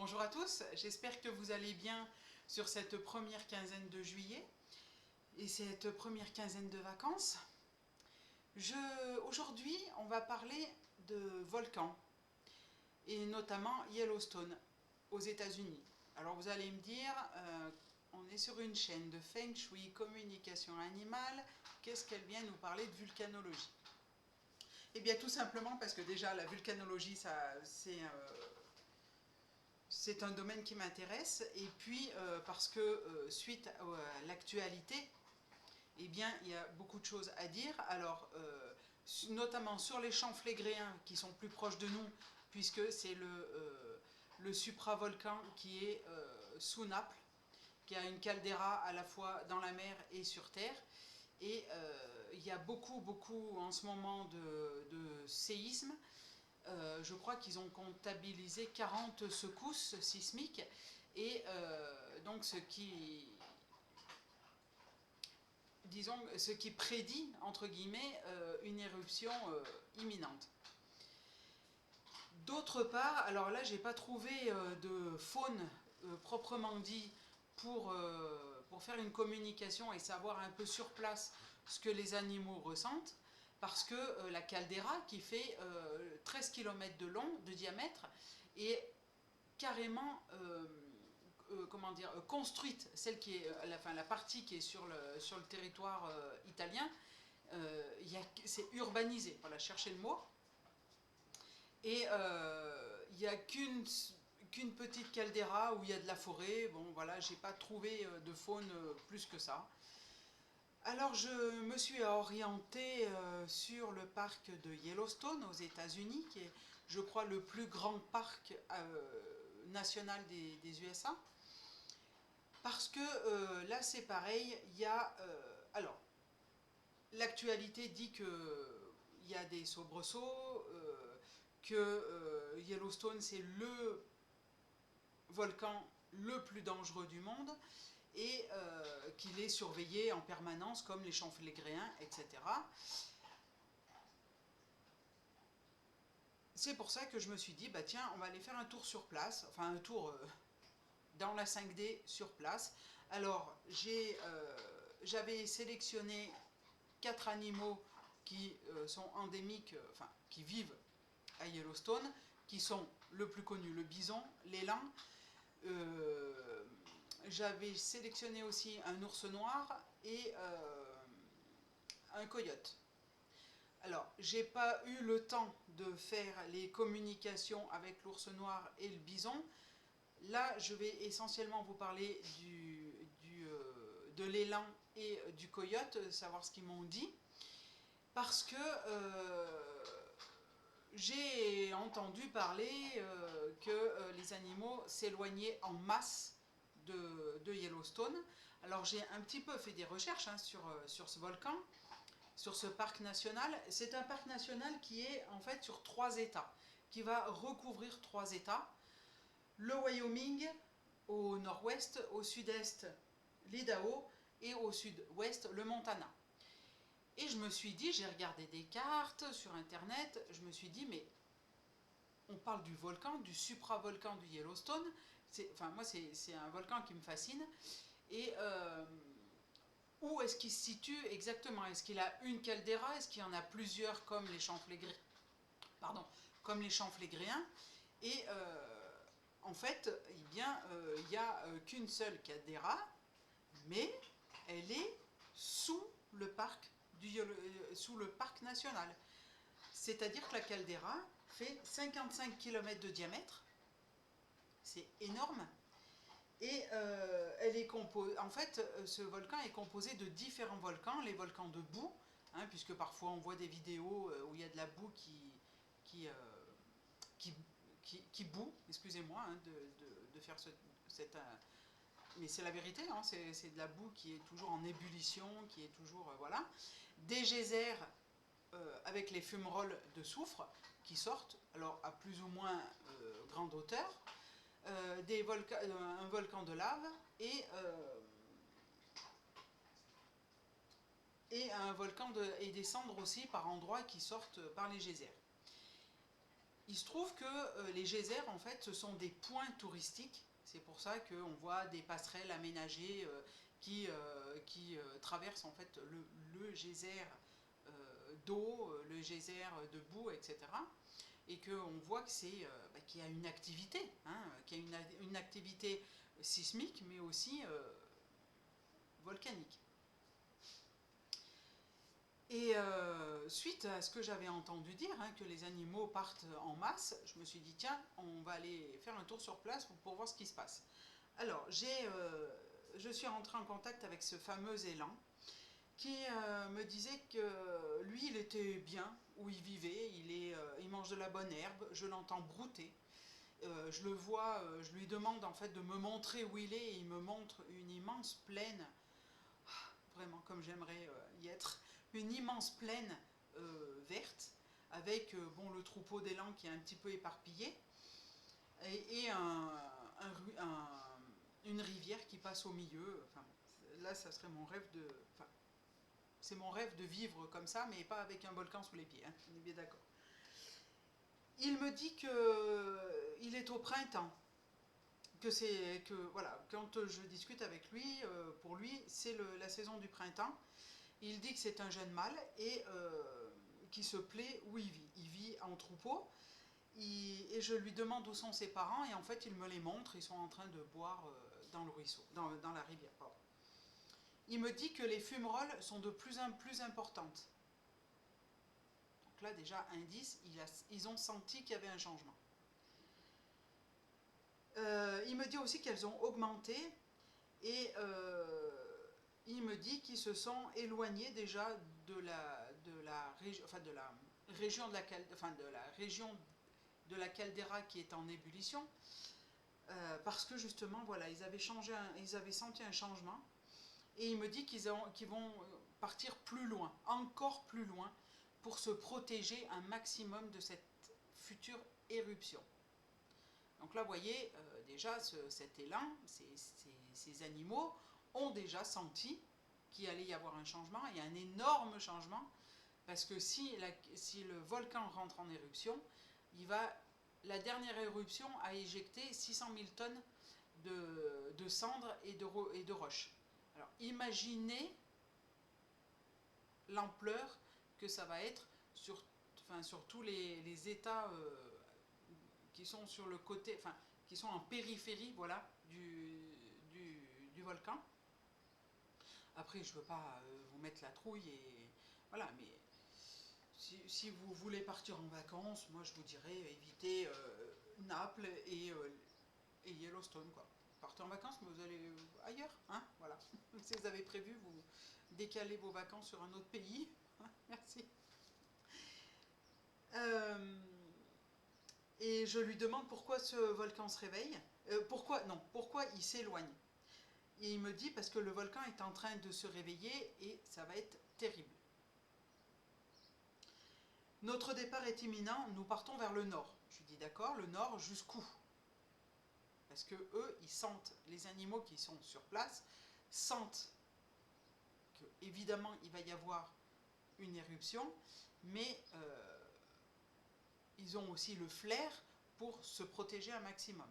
Bonjour à tous, j'espère que vous allez bien sur cette première quinzaine de juillet et cette première quinzaine de vacances. Aujourd'hui, on va parler de volcans et notamment Yellowstone aux États-Unis. Alors vous allez me dire, on est sur une chaîne de Feng Shui, communication animale, qu'est-ce qu'elle vient nous parler de vulcanologie? Eh bien tout simplement parce que déjà la vulcanologie, c'est un domaine qui m'intéresse, et puis parce que suite à l'actualité, eh bien, il y a beaucoup de choses à dire. Alors, notamment sur les champs flégréens qui sont plus proches de nous, puisque c'est le supravolcan qui est sous Naples, qui a une caldeira à la fois dans la mer et sur terre. Et il y a beaucoup en ce moment de séismes. Je crois qu'ils ont comptabilisé 40 secousses sismiques, et donc disons, ce qui prédit, entre guillemets, une éruption imminente. D'autre part, alors là, j'ai pas trouvé de faune proprement dit pour faire une communication et savoir un peu sur place ce que les animaux ressentent, parce que la caldeira, qui fait 13 km de long, de diamètre, est carrément comment dire, construite, celle qui est, la partie qui est sur le territoire italien, c'est urbanisé, voilà, cherchez le mot, et il n'y a qu'une petite caldeira où il y a de la forêt. Bon voilà, j'ai pas trouvé de faune plus que ça. Alors je me suis orientée sur le parc de Yellowstone aux États-Unis, qui est, je crois, le plus grand parc national des USA. Parce que là c'est pareil, il y a... alors, l'actualité dit qu'il y a des soubresauts, que Yellowstone c'est le volcan le plus dangereux du monde, et qu'il est surveillé en permanence comme les champs flégréens, etc. C'est pour ça que je me suis dit, bah tiens, on va aller faire un tour sur place, enfin un tour dans la 5D sur place. Alors j'avais sélectionné 4 animaux qui sont endémiques, enfin qui vivent à Yellowstone, qui sont le plus connu, le bison, l'élan. J'avais sélectionné aussi un ours noir et un coyote. Alors, j'ai pas eu le temps de faire les communications avec l'ours noir et le bison. Là, je vais essentiellement vous parler de l'élan et du coyote, savoir ce qu'ils m'ont dit. Parce que j'ai entendu parler que les animaux s'éloignaient en masse de Yellowstone. Alors j'ai un petit peu fait des recherches sur ce volcan, sur ce parc national. C'est un parc national qui est en fait sur 3 États, qui va recouvrir 3 États. Le Wyoming au nord-ouest, au sud-est l'Idaho et au sud-ouest le Montana. Et je me suis dit, j'ai regardé des cartes sur internet, je me suis dit, mais on parle du volcan, du supravolcan du Yellowstone. Enfin, moi, c'est un volcan qui me fascine. Et où est-ce qu'il se situe exactement? Est-ce qu'il a une caldeira? Est-ce qu'il y en a plusieurs comme les champs flégréens? Pardon, comme les champs flégréens. Et en fait, eh bien, il n'y a qu'une seule caldeira, mais elle est sous le parc sous le parc national. C'est-à-dire que la caldeira fait 55 km de diamètre, c'est énorme, et en fait, ce volcan est composé de différents volcans, les volcans de boue, hein, puisque parfois on voit des vidéos où il y a de la boue qui, qui, qui boue, excusez-moi hein, de faire cette... mais c'est la vérité, hein, c'est de la boue qui est toujours en ébullition, qui est toujours... voilà. Des geysers avec les fumerolles de soufre qui sortent, alors à plus ou moins grande hauteur, un volcan de lave et des cendres aussi par endroits qui sortent par les geysers. Il se trouve que les geysers, en fait, ce sont des points touristiques. C'est pour ça qu'on voit des passerelles aménagées qui traversent en fait le geyser d'eau, le geyser de boue, etc. Et qu'on voit que qu'il y a une activité, hein, qu'il y a une activité sismique, mais aussi volcanique. Et suite à ce que j'avais entendu dire, hein, que les animaux partent en masse, je me suis dit, tiens, on va aller faire un tour sur place pour voir ce qui se passe. Alors, je suis rentrée en contact avec ce fameux élan qui me disait que lui, il était bien où il vivait, il mange de la bonne herbe, je l'entends brouter. Je le vois, je lui demande en fait de me montrer où il est, et il me montre une immense plaine, vraiment comme j'aimerais y être, une immense plaine verte, avec bon, le troupeau d'élan qui est un petit peu éparpillé, et une rivière qui passe au milieu. Enfin, là, ça serait mon rêve de... Enfin, c'est mon rêve de vivre comme ça, mais pas avec un volcan sous les pieds, hein, on est bien d'accord. Il me dit qu'il est au printemps, que voilà, quand je discute avec lui, pour lui, c'est la saison du printemps. Il dit que c'est un jeune mâle et qui se plaît où il vit. Il vit en troupeau. Et je lui demande où sont ses parents, et en fait il me les montre, ils sont en train de boire dans le ruisseau, dans la rivière, pardon. Il me dit que les fumerolles sont de plus en plus importantes. Donc là déjà, indice, ils ont senti qu'il y avait un changement. Il me dit aussi qu'elles ont augmenté, et il me dit qu'ils se sont éloignés déjà de la région de la caldeira qui est en ébullition, parce que justement, voilà, ils avaient senti un changement, et il me dit qu'ils vont partir plus loin, encore plus loin, pour se protéger un maximum de cette future éruption. Donc là, vous voyez, déjà, cet élan, ces animaux ont déjà senti qu'il allait y avoir un changement, et un énorme changement, parce que si le volcan rentre en éruption, la dernière éruption a éjecté 600 000 tonnes de cendres et de roches. Alors imaginez l'ampleur que ça va être sur tous les États qui sont sur le côté, enfin qui sont en périphérie, voilà, du volcan. Après, je ne veux pas vous mettre la trouille, et voilà, mais si vous voulez partir en vacances, moi je vous dirais évitez Naples et Yellowstone, quoi. Partez en vacances, mais vous allez ailleurs, hein, voilà. Si vous avez prévu, vous décalez vos vacances sur un autre pays. Merci. Et je lui demande pourquoi ce volcan se réveille, pourquoi il s'éloigne. Et il me dit parce que le volcan est en train de se réveiller et ça va être terrible. Notre départ est imminent, nous partons vers le nord. Je lui dis d'accord, le nord jusqu'où? Parce que eux, ils sentent, les animaux qui sont sur place, sentent que évidemment il va y avoir une éruption, mais ils ont aussi le flair pour se protéger un maximum.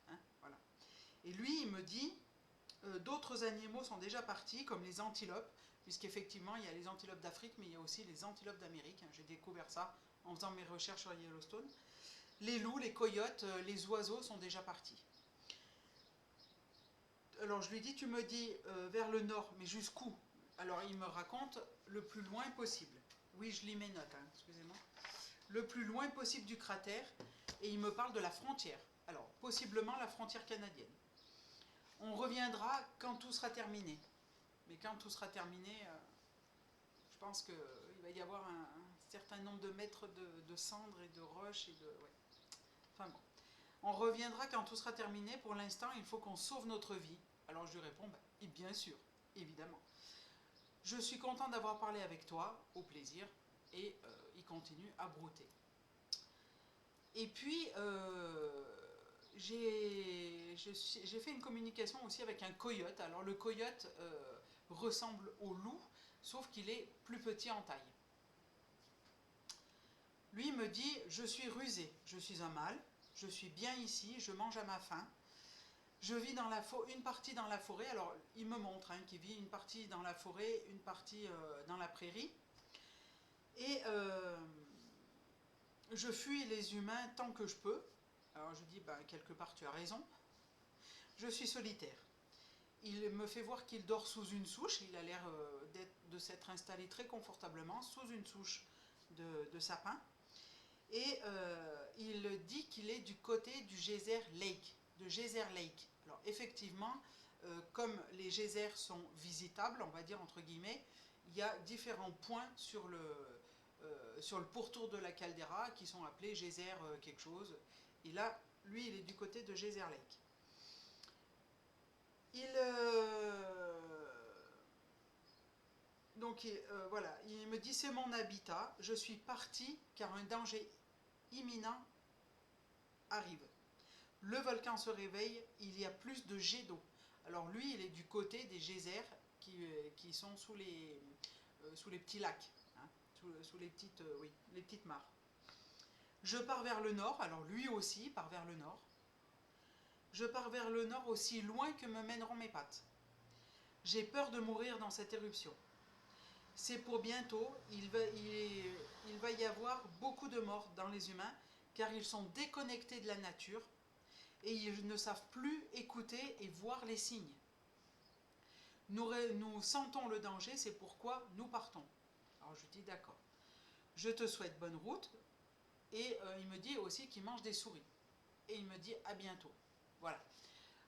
Hein, voilà. Et lui, il me dit, d'autres animaux sont déjà partis, comme les antilopes, puisqu'effectivement, il y a les antilopes d'Afrique, mais il y a aussi les antilopes d'Amérique. J'ai découvert ça en faisant mes recherches sur Yellowstone. Les loups, les coyotes, les oiseaux sont déjà partis. Alors je lui dis, tu me dis vers le nord, mais jusqu'où? Alors il me raconte le plus loin possible. Oui, je lis mes notes, hein, excusez-moi. Le plus loin possible du cratère, et il me parle de la frontière. Alors, possiblement la frontière canadienne. On reviendra quand tout sera terminé. Mais quand tout sera terminé, je pense qu'il va y avoir un certain nombre de mètres de cendres et de roches. Ouais. Enfin bon. On reviendra quand tout sera terminé. Pour l'instant, il faut qu'on sauve notre vie. Alors je lui réponds, et bien sûr, évidemment. Je suis content d'avoir parlé avec toi, au plaisir. Et il continue à brouter. Et puis, j'ai fait une communication aussi avec un coyote. Alors le coyote ressemble au loup, sauf qu'il est plus petit en taille. Lui me dit, je suis rusé, je suis un mâle, je suis bien ici, je mange à ma faim. Je vis dans une partie dans la forêt, alors il me montre qu'il vit une partie dans la forêt, une partie dans la prairie. Et je fuis les humains tant que je peux. Alors je dis, ben, quelque part tu as raison. Je suis solitaire. Il me fait voir qu'il dort sous une souche. Il a l'air de s'être installé très confortablement sous une souche de sapin. Et il dit qu'il est du côté du geyser Lake, de Geyser Lake. Alors effectivement, comme les geysers sont visitables, on va dire entre guillemets, il y a différents points sur le pourtour de la caldeira qui sont appelés geyser quelque chose. Et là, lui, il est du côté de Geyser Lake. Donc voilà, il me dit c'est mon habitat, je suis parti car un danger imminent arrive. Le volcan se réveille, il y a plus de jets d'eau. Alors lui, il est du côté des geysers qui sont sous les petits lacs, hein, sous les petites mares. Je pars vers le nord, alors lui aussi part vers le nord. Je pars vers le nord aussi loin que me mèneront mes pattes. J'ai peur de mourir dans cette éruption. C'est pour bientôt, il va y avoir beaucoup de morts dans les humains, car ils sont déconnectés de la nature et ils ne savent plus écouter et voir les signes. Nous sentons le danger, c'est pourquoi nous partons. Alors je dis d'accord. Je te souhaite bonne route. Et il me dit aussi qu'il mange des souris. Et il me dit à bientôt. Voilà.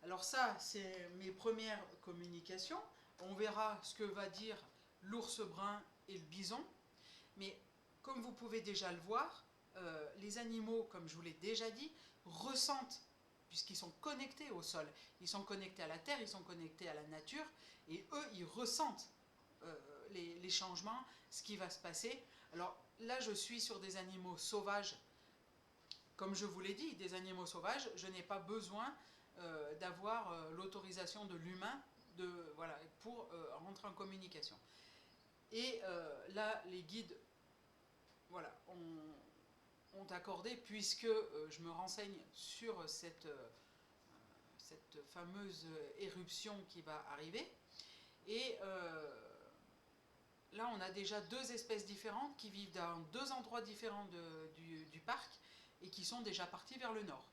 Alors ça, c'est mes premières communications. On verra ce que va dire l'ours brun et le bison. Mais comme vous pouvez déjà le voir, les animaux, comme je vous l'ai déjà dit, ressentent, puisqu'ils sont connectés au sol. Ils sont connectés à la terre, ils sont connectés à la nature. Et eux, ils ressentent les changements, ce qui va se passer. Alors là, je suis sur des animaux sauvages. Comme je vous l'ai dit, des animaux sauvages, je n'ai pas besoin d'avoir l'autorisation de l'humain pour rentrer en communication. Et là, les guides ont accordé, puisque je me renseigne sur cette fameuse éruption qui va arriver. Et là, on a déjà deux espèces différentes qui vivent dans deux endroits différents du parc et qui sont déjà partis vers le nord.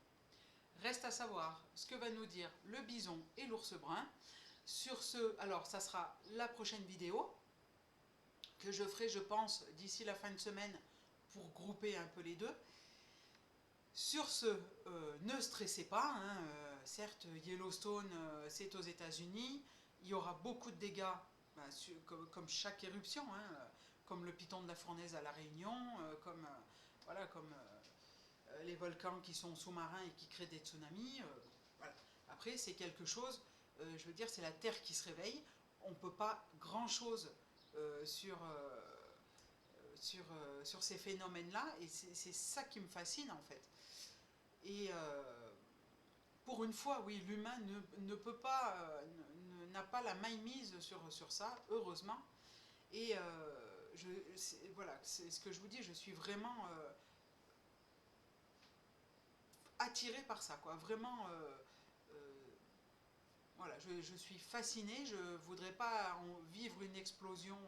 Reste à savoir ce que va nous dire le bison et l'ours brun. Sur ce, alors ça sera la prochaine vidéo que je ferai, je pense, d'ici la fin de semaine pour grouper un peu les deux. Sur ce, ne stressez pas, hein, certes Yellowstone c'est aux États-Unis, il y aura beaucoup de dégâts comme chaque éruption, hein, comme le piton de la fournaise à La Réunion, comme les volcans qui sont sous-marins et qui créent des tsunamis. Voilà. Après, c'est quelque chose, je veux dire, c'est la Terre qui se réveille. On ne peut pas grand-chose sur ces phénomènes-là, et c'est ça qui me fascine en fait. Et pour une fois, oui, l'humain ne peut pas, n'a pas la main mise sur ça, heureusement. Et voilà, c'est ce que je vous dis, je suis vraiment attirée par ça, quoi. Vraiment, voilà, je suis fascinée. Je ne voudrais pas vivre une explosion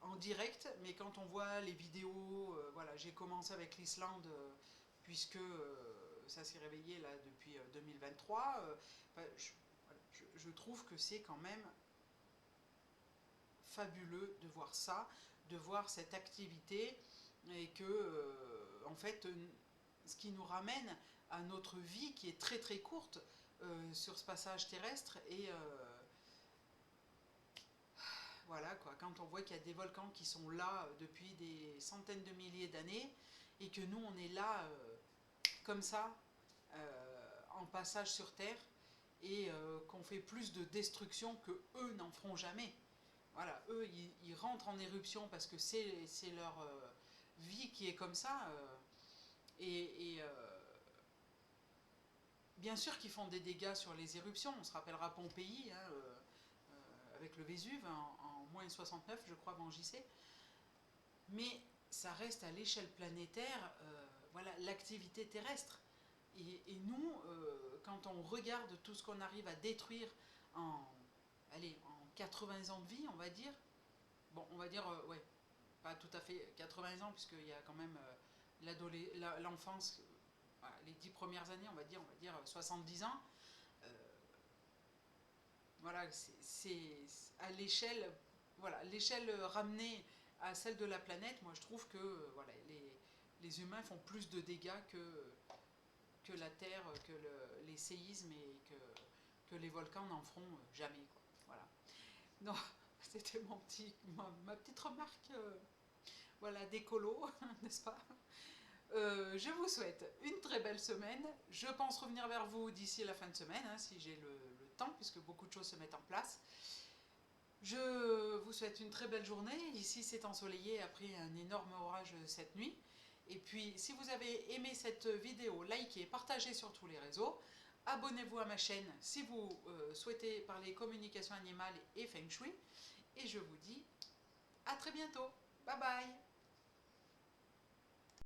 en direct, mais quand on voit les vidéos, voilà, j'ai commencé avec l'Islande, puisque ça s'est réveillé là depuis 2023. Je trouve que c'est quand même fabuleux de voir ça, de voir cette activité, et que en fait ce qui nous ramène à notre vie qui est très très courte sur ce passage terrestre. Et voilà quoi, quand on voit qu'il y a des volcans qui sont là depuis des centaines de milliers d'années et que nous on est là comme ça en passage sur Terre, et qu'on fait plus de destruction que eux n'en feront jamais. Voilà, eux ils rentrent en éruption parce que c'est leur vie qui est comme ça, et bien sûr qu'ils font des dégâts sur les éruptions. On se rappellera Pompéi, hein, avec le Vésuve en moins 69, je crois, avant JC. Mais ça reste à l'échelle planétaire, voilà, l'activité terrestre. Et nous, quand on regarde tout ce qu'on arrive à détruire en, allez, en 80 ans de vie, on va dire, bon, on va dire, ouais, pas tout à fait 80 ans, puisqu'il y a quand même l'enfance, voilà, les 10 premières années, on va dire 70 ans. Euh, voilà, c'est à l'échelle, voilà, l'échelle ramenée à celle de la planète. Moi, je trouve que voilà, les humains font plus de dégâts que la Terre, que les séismes et que les volcans n'en feront jamais, quoi. Voilà. Non, c'était ma petite remarque, voilà, d'écolo, n'est-ce pas? Je vous souhaite une très belle semaine. Je pense revenir vers vous d'ici la fin de semaine, hein, si j'ai le temps, puisque beaucoup de choses se mettent en place. Je vous souhaite une très belle journée. Ici, c'est ensoleillé après un énorme orage cette nuit. Et puis, si vous avez aimé cette vidéo, likez, partagez sur tous les réseaux. Abonnez-vous à ma chaîne si vous souhaitez parler communication animale et feng shui. Et je vous dis à très bientôt. Bye bye.